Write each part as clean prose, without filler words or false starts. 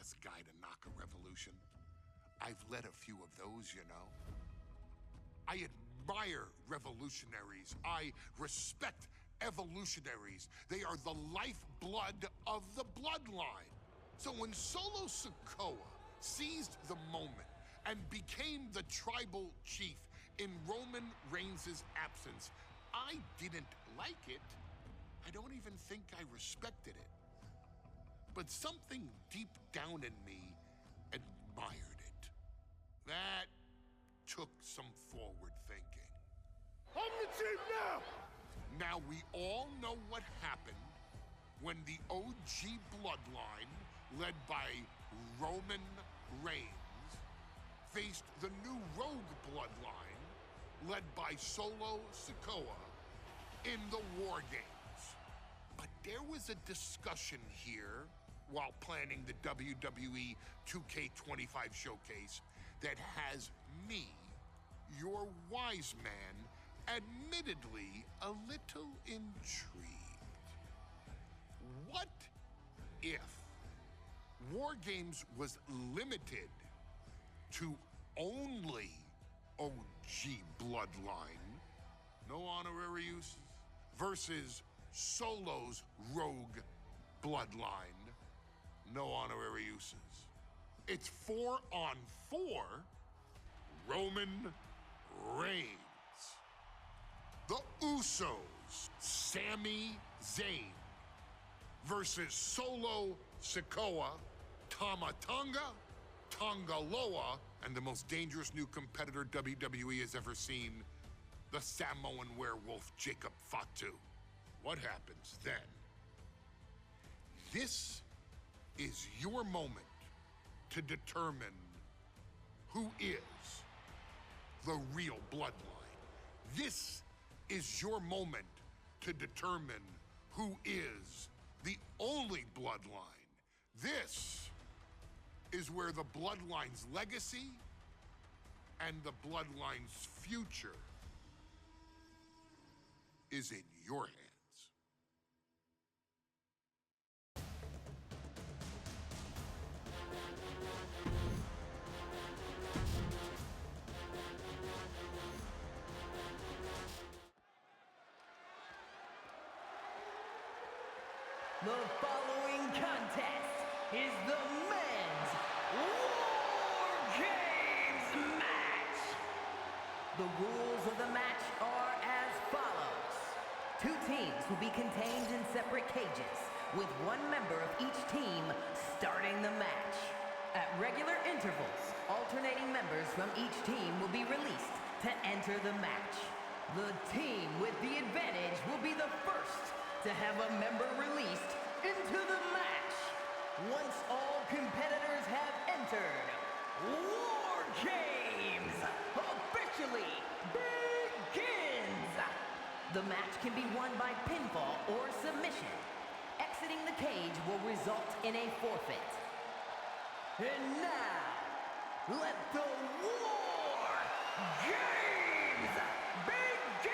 last guy to knock a revolution. I've led a few of those, you know. I admire revolutionaries. I respect evolutionaries. They are the lifeblood of the bloodline. So when Solo Sikoa seized the moment and became the tribal chief in Roman Reigns' absence, I didn't like it. I don't even think I respected it. But something deep down in me admired it. That took some forward thinking. I'm the chief now! Now we all know what happened when the OG Bloodline, led by Roman Reigns, faced the new Rogue Bloodline, led by Solo Sikoa, in the War Games. But there was a discussion here while planning the WWE 2K25 showcase that has me, your wise man, admittedly a little intrigued. What if War Games was limited to only OG Bloodline, no honorary uses, versus Solo's Rogue Bloodline, no honorary uses? It's 4-on-4 Roman Reigns, the Usos, Sami Zayn, versus Solo Sikoa, Tama Tonga, Tongaloa, and the most dangerous new competitor WWE has ever seen, the Samoan werewolf Jacob Fatu. What happens then? This is your moment to determine who is the real bloodline. This is your moment to determine who is the only bloodline. This is where the bloodline's legacy and the bloodline's future is in your hands. The following contest is the men's War Games match. The rules of the match are as follows. Two teams will be contained in separate cages, with one member of each team starting the match. At regular intervals, alternating members from each team will be released to enter the match. The team with the advantage will be the first to have a member released into the match. Once all competitors have entered, War Games officially begins. The match can be won by pinfall or submission. Exiting the cage will result in a forfeit. And now, let the War Games begin!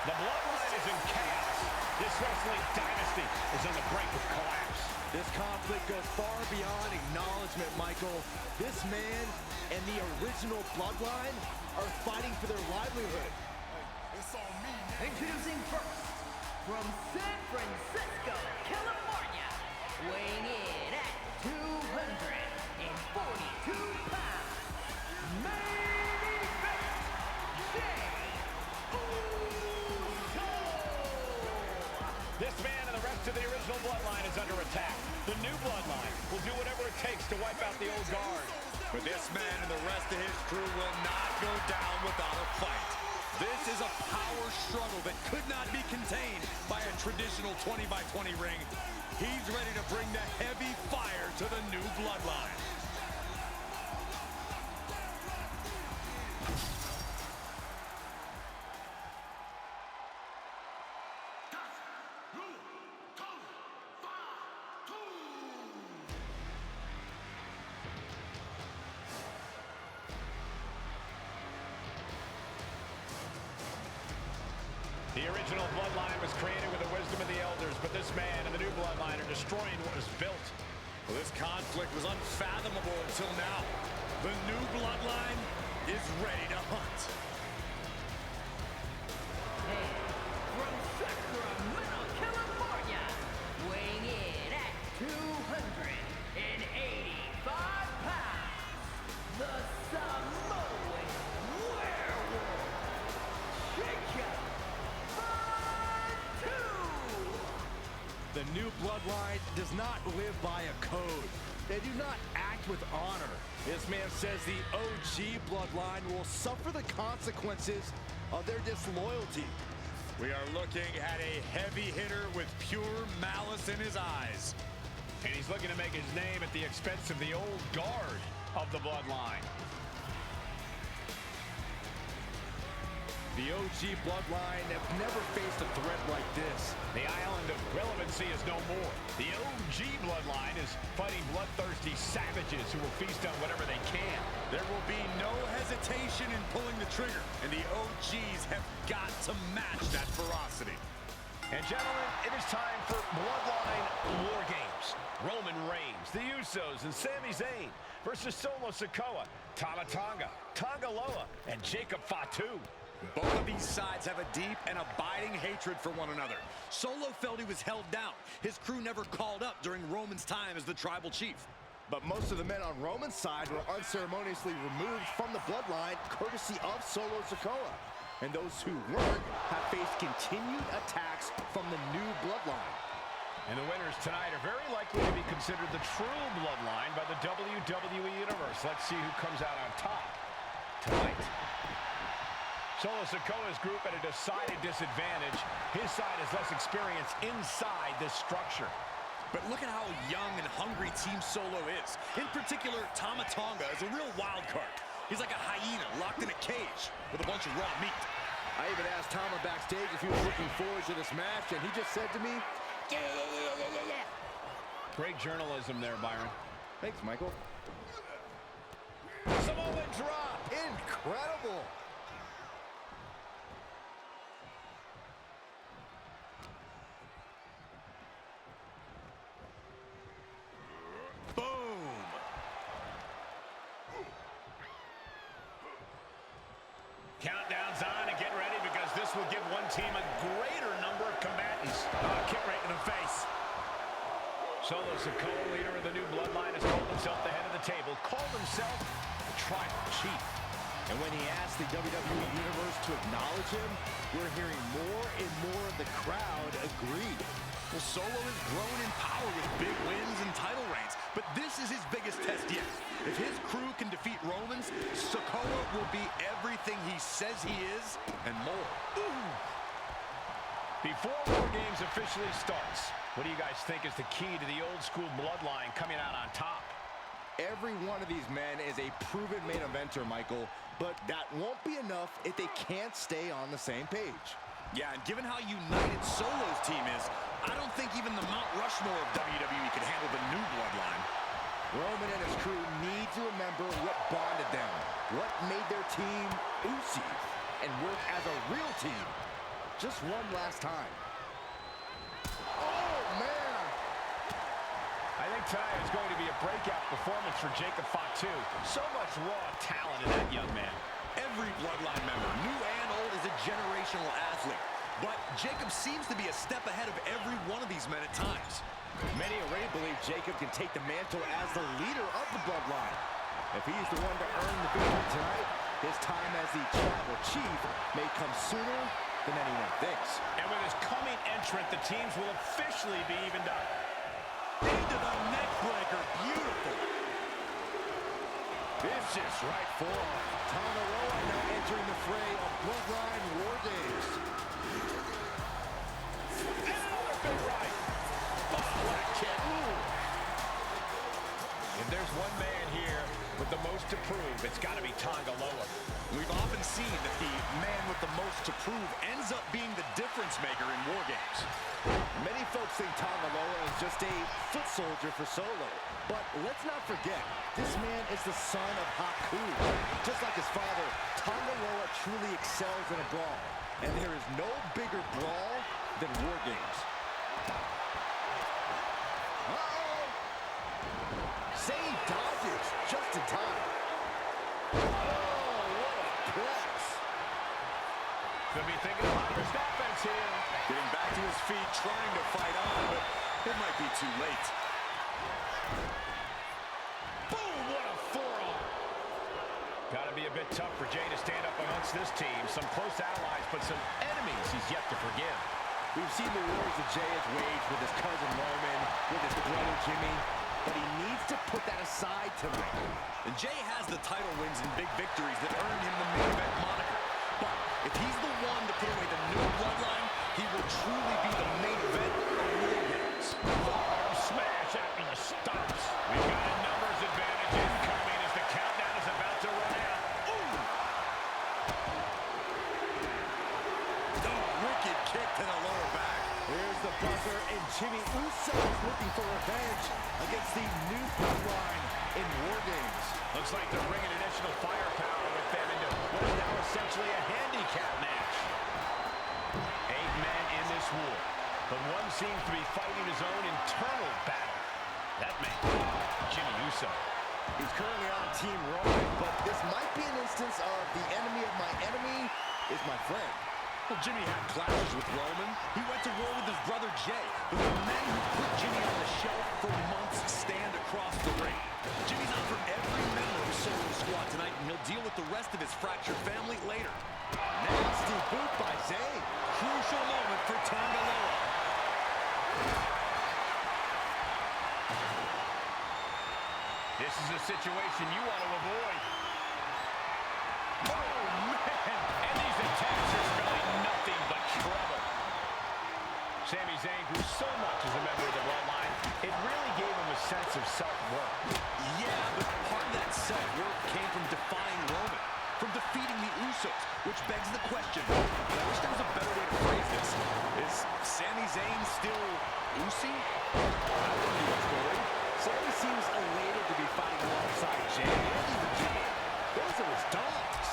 The Bloodline is in chaos. This wrestling dynasty is on the brink of collapse. This conflict goes far beyond acknowledgement, Michael. This man and the original Bloodline are fighting for their livelihood. It's on me. Introducing first, from San Francisco, California, weighing in at 242 pounds, main event, Jey Uso! This man and the rest of the original Bloodline is under attack. The new Bloodline will do whatever it takes to wipe out the old guard. But this man and the rest of his crew will not go down without a fight. This is a power struggle that could not be contained by a traditional 20-by-20 ring. He's ready to bring the heavy fire to the new Bloodline. original bloodline was created with the wisdom of the elders, but this man and the new bloodline are destroying what was built. Well, this conflict was unfathomable until now. The new bloodline is ready to hunt. From Sacramento, California, weighing in at 285 pounds, the Samoan werewolf, Jacob Fatu. The new bloodline does not live by a code. They do not act with honor. This man says the OG bloodline will suffer the consequences of their disloyalty. We are looking at a heavy hitter with pure malice in his eyes. And he's looking to make his name at the expense of the old guard of the bloodline. The OG bloodline have never faced a threat like this. The island of relevancy is no more. The OG bloodline is fighting bloodthirsty savages who will feast on whatever they can. There will be no hesitation in pulling the trigger, and the OGs have got to match that ferocity. And gentlemen, it is time for Bloodline War Games. Roman Reigns, the Usos, and Sami Zayn versus Solo Sikoa, Tama Tonga, Tonga Loa, and Jacob Fatu. Both of these sides have a deep and abiding hatred for one another. Solo felt he was held down. His crew never called up during Roman's time as the tribal chief. But most of the men on Roman's side were unceremoniously removed from the bloodline courtesy of Solo Sikoa. And those who weren't have faced continued attacks from the new bloodline. And the winners tonight are very likely to be considered the true bloodline by the WWE Universe. Let's see who comes out on top tonight. Solo Sikoa's group at a decided disadvantage. His side has less experience inside this structure. But look at how young and hungry Team Solo is. In particular, Tama Tonga is a real wild card. He's like a hyena locked in a cage with a bunch of raw meat. I even asked Tama backstage if he was looking forward to this match, and he just said to me, yeah. Great journalism there, Byron. Thanks, Michael. Samoan drop. Incredible. Countdown's on, and get ready because this will give one team a greater number of combatants. Kick right in the face. Solo Sikoa, leader of the new bloodline, has called himself the head of the table, called himself the tribal chief. And when he asked the WWE Universe to acknowledge him, we're hearing more and more of the crowd agree. Well, Solo has grown in power with big wins and title reigns, but this is his biggest test yet. If his crew can defeat Romans, Sikoa will be everything he says he is and more. Ooh. Before War Games officially starts, what do you guys think is the key to the old school bloodline coming out on top? Every one of these men is a proven main eventer, Michael, but that won't be enough if they can't stay on the same page. Yeah, and given how united Solo's team is, I don't think even the Mount Rushmore of WWE could handle the new bloodline. Roman and his crew need to remember what bonded them, what made their team Usos, and work as a real team. Just one last time. Oh, man! I think tonight is going to be a breakout performance for Jacob Fatu. So much raw talent in that young man. Every bloodline member, new and old, is a generational athlete. But Jacob seems to be a step ahead of every one of these men at times. Many already believe Jacob can take the mantle as the leader of the bloodline. If he's the one to earn the victory tonight, his time as the tribal chief may come sooner than anyone thinks. And with his coming entrant, the teams will officially be evened up. Into the neck breaker, beautiful. Vicious right forearm. Tonga Loa now entering the fray of Bloodline War Games. And another big right. Oh, what a kick. If there's one man here with the most to prove, it's got to be Tonga Loa. We've often seen that the man with the most to prove ends up being the difference maker in War Games. Many folks think Tanga Loa is just a foot soldier for Solo. But let's not forget, this man is the son of Haku. Just like his father, Tanga Loa truly excels in a brawl. And there is no bigger brawl than War Games. Uh-oh! Zayn dodges just in time. Oh, what a press. Could be thinking of high-risk offense here. Getting back to his feet, trying to fight on, but it might be too late. Boom, what a forearm. Gotta be a bit tough for Jey to stand up amongst this team. Some close allies, but some enemies he's yet to forgive. We've seen the wars that Jey has waged with his cousin Roman, with his brother Jimmy, but he needs to put that aside tonight. And Jey has the title wins and big victories that earned him the main event moniker. But if he's the one to put away the new bloodline, he will truly be the main event of War Games. Forearm smash after the stops. We've got a numbers advantage incoming as the countdown is about to run out. Ooh! Oh, wicked kick to the lower back. Here's the buzzer, and Jimmy Uso is looking for revenge against the new bloodline in War Games. Looks like they're bringing additional firepower with them into what is now essentially a handicap match. 8 men in this war, but one seems to be fighting his own internal battle. That man, Jimmy Uso. He's currently on Team Roman, but this might be an instance of the enemy of my enemy is my friend. Well, Jimmy had clashes with Roman. He went to war with his brother Jey. But the men who put Jimmy on the shelf for months stand across the ring. Jimmy's on for every member of Solo's squad tonight, and he'll deal with the rest of his fractured family later. Nasty boot by Zayn. Crucial moment for Tanga Loa. This is a situation you want to avoid. Oh, man! And these attacks are spelling nothing but trouble. Sami Zayn grew so much as a member of the Bloodline, it really gave him a sense of self-worth. Yeah, but part of that self-worth came from defying Roman, from defeating the Usos, which begs the question, I wish there was a better way to phrase this. Is Sami Zayn still Usi? I wouldn't be worried. Sami seems elated to be fighting alongside Jey and even Jimmy. Those are his dogs.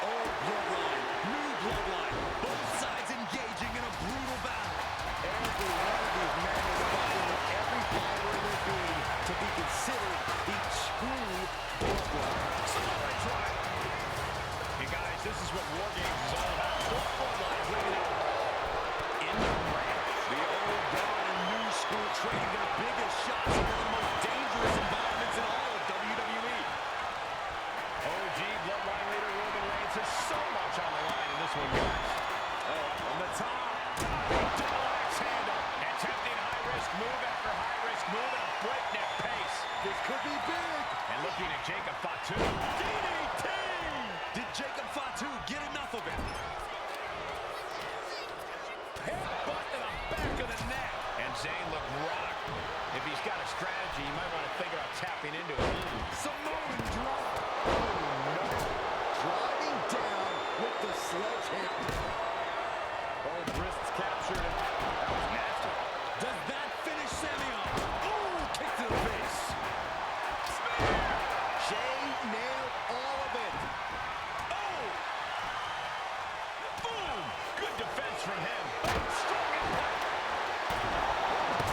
Old Bloodline, new Bloodline, both sides engaging in a brutal battle. Every one of these men is fighting with every fiber in their being to be considered the true Bloodline. Somebody try. Hey guys, this is what War Games is all about. Both Bloodlines bringing it in the ring. The old guard and new school trading their biggest shots in one of the most dangerous environments in all of WWE. OG Bloodline leader Roman Reigns has so much on the line in this one, guys. Oh, on the top. Double axe handle. Attempting high-risk move after high-risk move at a breakneck pace. This could be big. And looking at Jacob Fatu. DDT! Did Jacob Fatu get enough of it? Headbutt to the back of the neck. And Zayn looked rocked. If he's got a strategy, you might want to think about tapping into it. Samoan drop. Oh, no. Driving down with the sledgehammer. Both wrists captured. That was nasty. Does that finish Sami off? Ooh, kick to the face. Jey nailed all of it. Oh! Boom! Good defense from him. Strong impact.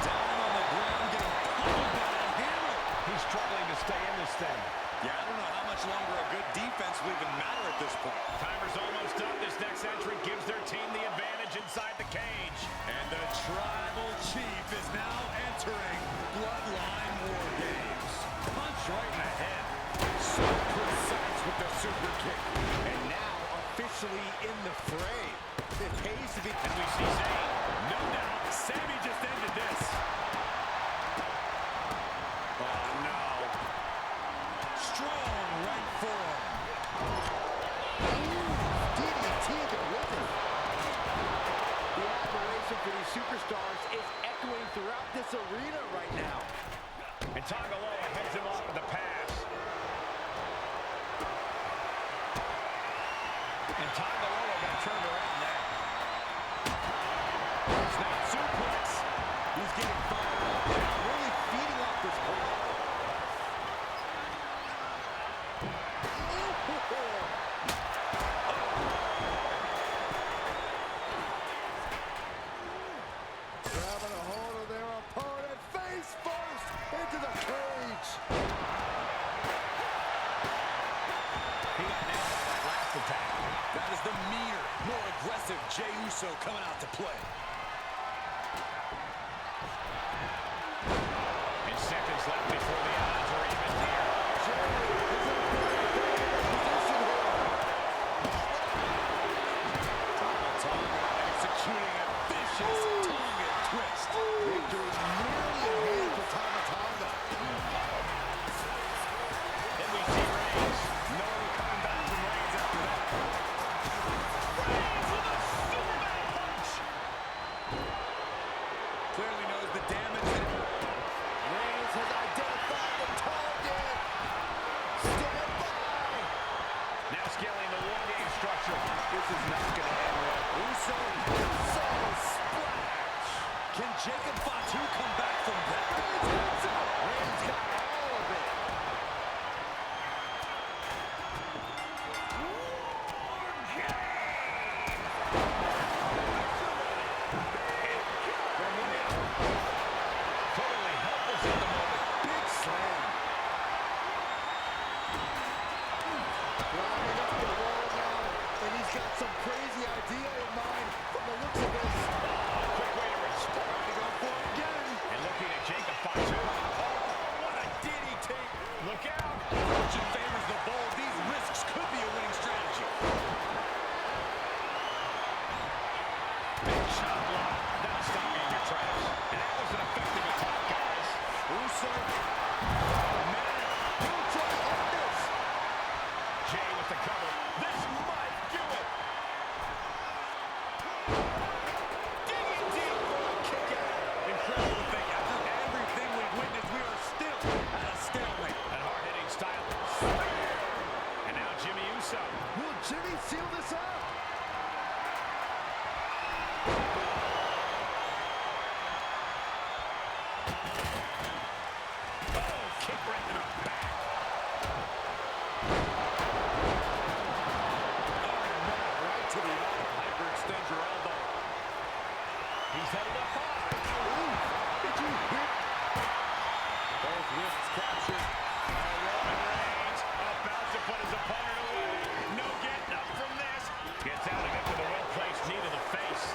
Down on the ground, getting pummeled by a hammer. He's struggling to stay in this thing. Yeah, I don't know how much longer a good defense will even matter at this point. Timer's almost up. This next entry gives their team the advantage inside the cage. And the tribal chief is now entering Bloodline War Games. Punch right in the head. So precise with the super kick. And now officially in the fray. It pays to be. And we see Zayn. No doubt, Sami just ended this. Oh, no. Strong right forearm. DDT delivered. The admiration for these superstars is echoing throughout this arena right now. And Tanga Loa heads him off with a pass. And Tanga Loa got turned around there. Snap super Grabbing a hold of their opponent, face first into the cage. He got nailed by that last attack. That is the meaner, more aggressive Jey Uso coming out to play. And seconds left before the odds are even here. Executing a vicious tongue and twist. Victory nearly in hand for Tonga. Then we see Reigns. No one coming back from Reigns after that. Reigns with a Superman punch. Clearly knows the damage that Reigns has identified the target. Stand by. Now scaling the War Game structure. This is not going to end well. Uso splash. can Jacob Fatu come back from that? Reigns got all of it. Totally helpless at the moment. Big slam. Climbing up the wall now, and he's got some crazy idea in mind from the looks of this. Quick way to respond. To go for it again. And looking at Jacob Fatu. What a DDT! Look out. Fortune favors the bold. These risks could be a winning strategy. Big shot block. That'll stop you in your tracks. And that was an effective attack, guys. Uso. Jey with the cover. This might do it. Digging deep for a kick out. Incredible to think. After everything we've witnessed, we are still at a stalemate. That hard-hitting style. And now Jimmy Uso. Will Jimmy seal this up? Oh, kick right in the back. Right to the eye. Hyperextend your elbow. He's headed up high. Did you hear? Both wrists captured. Roman Reigns about to put his opponent away. No getting up from this. Gets out and into the well-placed knee to the face.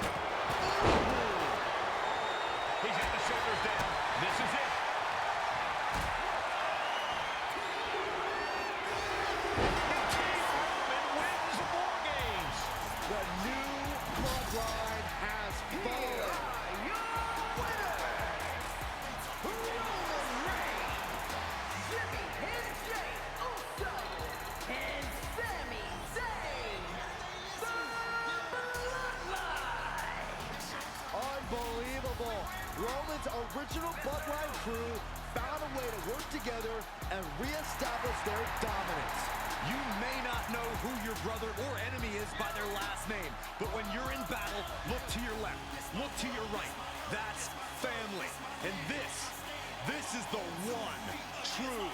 He's got the shoulders down. This is it. And King Roman wins War Games. The new bloodline has fallen. Roman Reigns, Jimmy and Jey Uso, and Sami Zayn, the Bloodline. Unbelievable. Roman's original bloodline crew found a way to work together and reestablish their dominance. You may not know who your brother or enemy is by their last name, but when you're in battle, look to your left, look to your right. That's family. And this is the one true